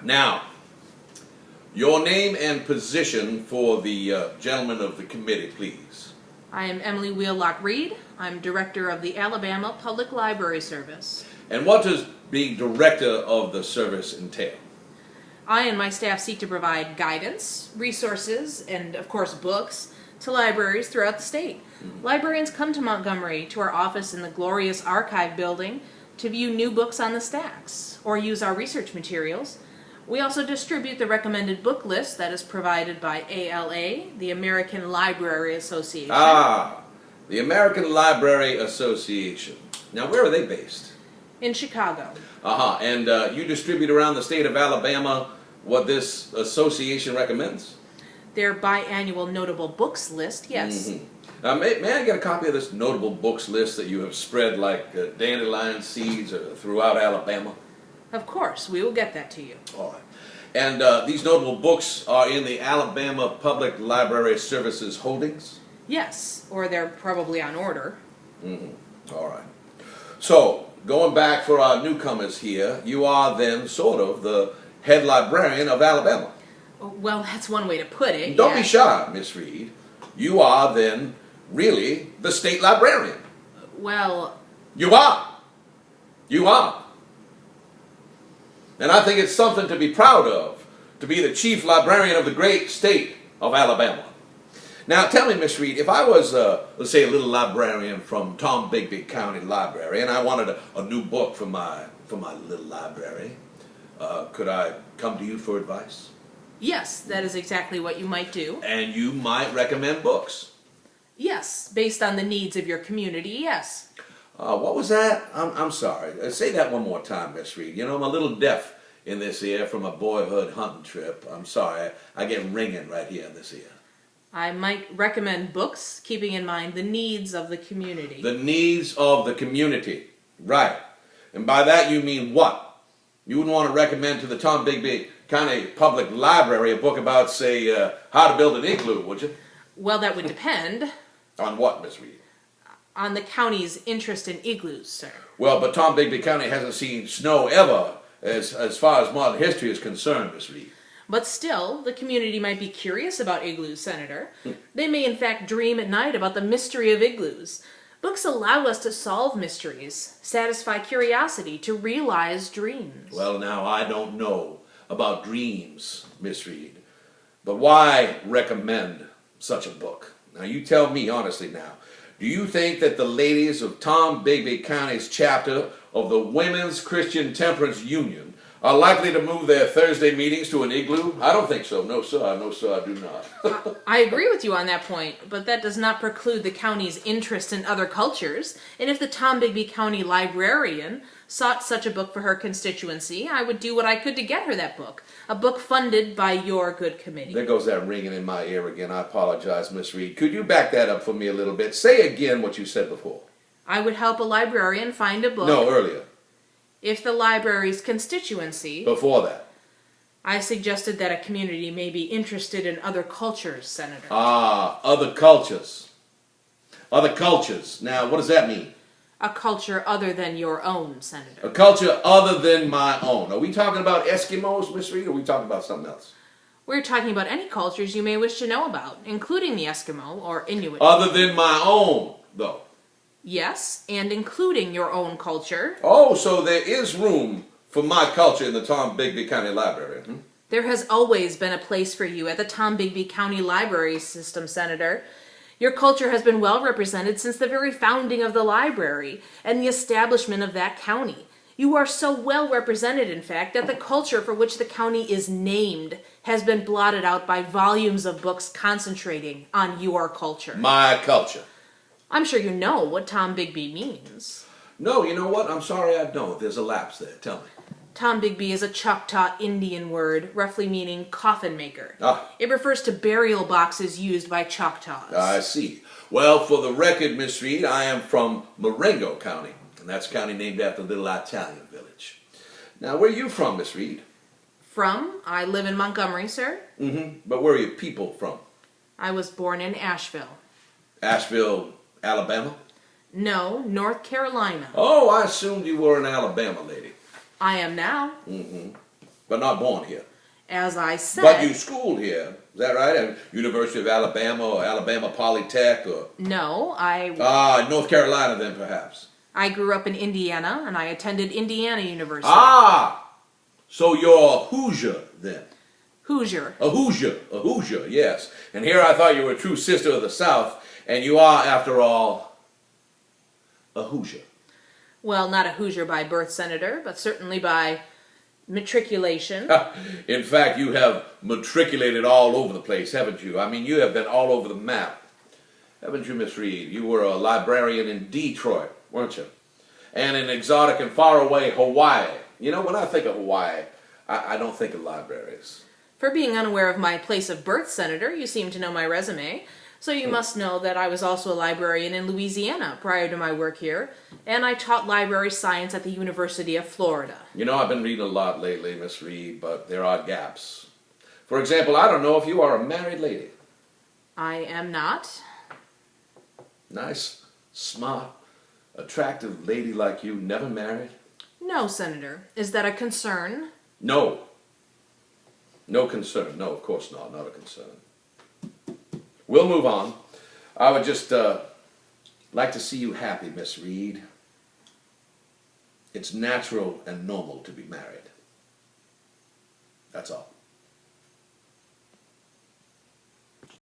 Now, your name and position for the gentleman of the committee, please. I am Emily Wheelock-Reed. I'm Director of the Alabama Public Library Service. And what does being Director of the service entail? I and my staff seek to provide guidance, resources, and of course books to libraries throughout the state. Librarians come to Montgomery to our office in the glorious archive building to view new books on the stacks or use our research materials. We also distribute the recommended book list that is provided by ALA, the American Library Association. Ah, the American Library Association. Now, where are they based? In Chicago. And you distribute around the state of Alabama what this association recommends? Their biannual notable books list, yes. May I get a copy of this notable books list that you have spread like dandelion seeds throughout Alabama? Of course, we will get that to you. All right. And these notable books are in the Alabama Public Library Services holdings? Yes, or they're probably on order. All right. So, going back for our newcomers here, you are then sort of the head librarian of Alabama. Well, that's one way to put it. Don't be shy, Miss Reed. You are then really the state librarian. Well... You are. You are. And I think it's something to be proud of, to be the chief librarian of the great state of Alabama. Now, tell me, Miss Reed, if I was, let's say, a little librarian from Tombigbee County Library, and I wanted a new book for my little library, could I come to you for advice? Yes, that is exactly what you might do. And you might recommend books? Yes, based on the needs of your community, yes. What was that? I'm sorry. Say that one more time, Miss Reed. You know, I'm a little deaf in this ear from a boyhood hunting trip. I'm sorry. I get ringing right here in this ear. I might recommend books, keeping in mind the needs of the community. The needs of the community. Right. And by that you mean what? You wouldn't want to recommend to the Tombigbee County Public Library a book about, say, how to build an igloo, would you? Well, that would depend. On what, Miss Reed? On the county's interest in igloos, sir. Well, but Tombigbee County hasn't seen snow ever, as far as modern history is concerned, Miss Reed. But still, the community might be curious about igloos, Senator. They may in fact dream at night about the mystery of igloos. Books allow us to solve mysteries, satisfy curiosity, to realize dreams. Well, now, I don't know about dreams, Miss Reed. But why recommend such a book? Now, you tell me honestly now. Do you think that the ladies of Tombigbee County's chapter of the Women's Christian Temperance Union are likely to move their Thursday meetings to an igloo? I don't think so. No, sir. No, sir, I do not. I agree with you on that point, but that does not preclude the county's interest in other cultures. And if the Tombigbee County librarian sought such a book for her constituency, I would do what I could to get her that book. A book funded by your good committee. There goes that ringing in my ear again. I apologize, Miss Reed. Could you back that up for me a little bit? Say again what you said before. I would help a librarian find a book. No, earlier. If the library's constituency... Before that. I suggested that a community may be interested in other cultures, Senator. Ah, other cultures. Other cultures. Now, what does that mean? A culture other than your own, Senator. A culture other than my own. Are we talking about Eskimos, Miss Reed, or are we talking about something else? We're talking about any cultures you may wish to know about, including the Eskimo or Inuit. Other than my own, though. Yes, and including your own culture. Oh, so there is room for my culture in the Tombigbee County Library. There has always been a place for you at the Tombigbee County Library System, Senator. Your culture has been well represented since the very founding of the library and the establishment of that county. You are so well represented, in fact, that the culture for which the county is named has been blotted out by volumes of books concentrating on your culture. My culture. I'm sure you know what Tombigbee means. No, you know what? I'm sorry I don't. There's a lapse there. Tell me. Tombigbee is a Choctaw Indian word, roughly meaning coffin maker. Ah. It refers to burial boxes used by Choctaws. I see. Well, for the record, Miss Reed, I am from Marengo County, and that's a county named after a little Italian village. Now, where are you from, Miss Reed? From? I live in Montgomery, sir. But where are your people from? I was born in Asheville. Asheville, Alabama? No, North Carolina. Oh, I assumed you were an Alabama lady. I am now. but not born here. As I said... But you schooled here, is that right? At University of Alabama or Alabama Polytech or... No, North Carolina then perhaps. I grew up in Indiana, and I attended Indiana University. So you're a Hoosier then. Hoosier. A Hoosier, yes. And here I thought you were a true sister of the South, and you are, after all, a Hoosier. Well, not a Hoosier by birth, Senator, but certainly by matriculation. In fact, you have matriculated all over the place, haven't you? I mean, you have been all over the map. Haven't you, Miss Reed? You were a librarian in Detroit, weren't you? And in exotic and faraway Hawaii. You know, when I think of Hawaii, I don't think of libraries. For being unaware of my place of birth, Senator, you seem to know my resume. So you must know that I was also a librarian in Louisiana prior to my work here, and I taught library science at the University of Florida. You know, I've been reading a lot lately, Miss Reed, but there are gaps. For example, I don't know if you are a married lady. I am not. Nice, smart, attractive lady like you, never married? No, Senator. Is that a concern? No. No concern. No, of course not. Not a concern. We'll move on. I would just like to see you happy, Miss Reed. It's natural and normal to be married. That's all.